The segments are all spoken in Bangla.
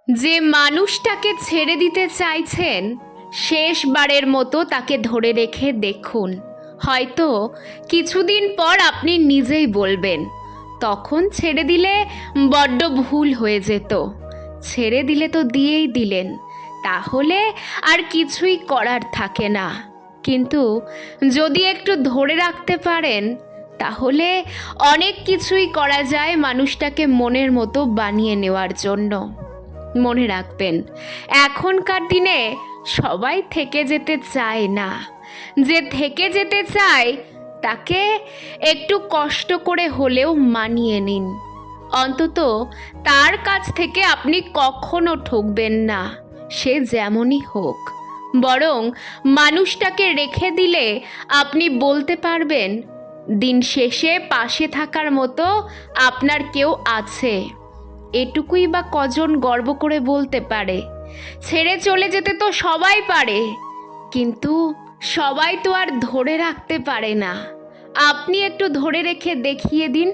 যে মানুষটাকে ছেড়ে দিতে চাইছেন শেষবারের মতো তাকে ধরে রেখে দেখুন। হয়তো কিছুদিন পর আপনি নিজেই বলবেন, তখন ছেড়ে দিলে বড্ড ভুল হয়ে যেত। ছেড়ে দিলে তো দিয়েই দিলেন, তাহলে আর কিছুই করার থাকে না। কিন্তু যদি একটু ধরে রাখতে পারেন, তাহলে অনেক কিছুই করা যায় মানুষটাকে মনের মতো বানিয়ে নেওয়ার জন্য। মনে রাখবেন, এখনকার দিনে সবাই থেকে যেতে চায় না। যে থেকে যেতে চায় তাকে একটু কষ্ট করে হলেও মানিয়ে নিন। অন্তত তার কাছ থেকে আপনি কখনো ঠকবেন না, সে যেমনই হোক। বরং মানুষটাকে রেখে দিলে আপনি বলতে পারবেন, দিন শেষে পাশে থাকার মতো আপনার কেউ আছে। এটুকুই বা কজন গর্ব করে বলতে পারে? ছেড়ে চলে যেতে তো সবাই পারে, কিন্তু সবাই তো আর ধরে রাখতে পারে না। আপনি একটু ধরে রেখে দেখিয়ে দিন।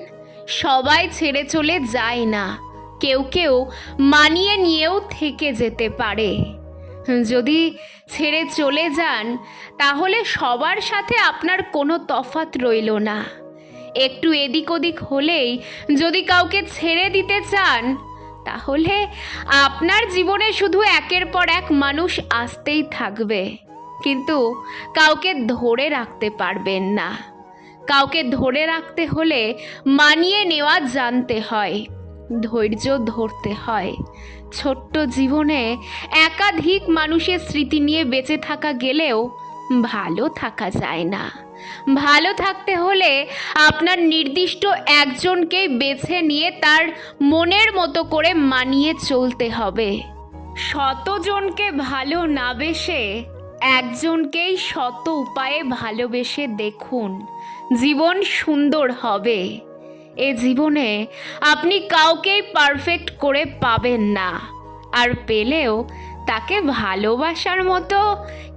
সবাই ছেড়ে চলে যায় না, কেউ কেউ মানিয়ে নিয়েও থেকে যেতে পারে। যদি ছেড়ে চলে যান, তাহলে সবার সাথে আপনার কোনো তফাৎ রইল না। একটু এদিক ওদিক হলেই যদি কাউকে ছেড়ে দিতে চান, তাহলে আপনার জীবনে শুধু একের পর এক মানুষ আসতেই থাকবে, কিন্তু কাউকে ধরে রাখতে পারবেন না। কাউকে ধরে রাখতে হলে মানিয়ে নেওয়া জানতে হয়, ধৈর্য ধরতে হয়। ছোট্ট জীবনে একাধিক মানুষের স্মৃতি নিয়ে বেঁচে থাকা গেলেও ভালো থাকা যায় না। ভালো থাকতে হলে আপনার নির্দিষ্ট একজনকেই বেছে নিয়ে তার মনের মতো করে মানিয়ে চলতে হবে। শতজনকে ভালো না বেসে একজনকেই শত উপায়ে ভালোবেসে দেখুন, জীবন সুন্দর হবে। এ জীবনে আপনি কাউকেই পারফেক্ট করে পাবেন না, আর পেলেও তাকে ভালোবাসার মতো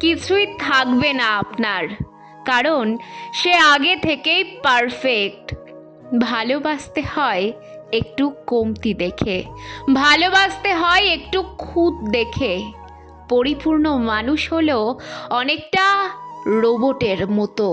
কিছুই থাকবে না আপনার, কারণ সে আগে থেকেই পারফেক্ট। ভালোবাসতে হয় একটু কমতি দেখে, ভালোবাসতে হয় একটু খুঁত দেখে। পরিপূর্ণ মানুষ হলো অনেকটা রোবটের মতো।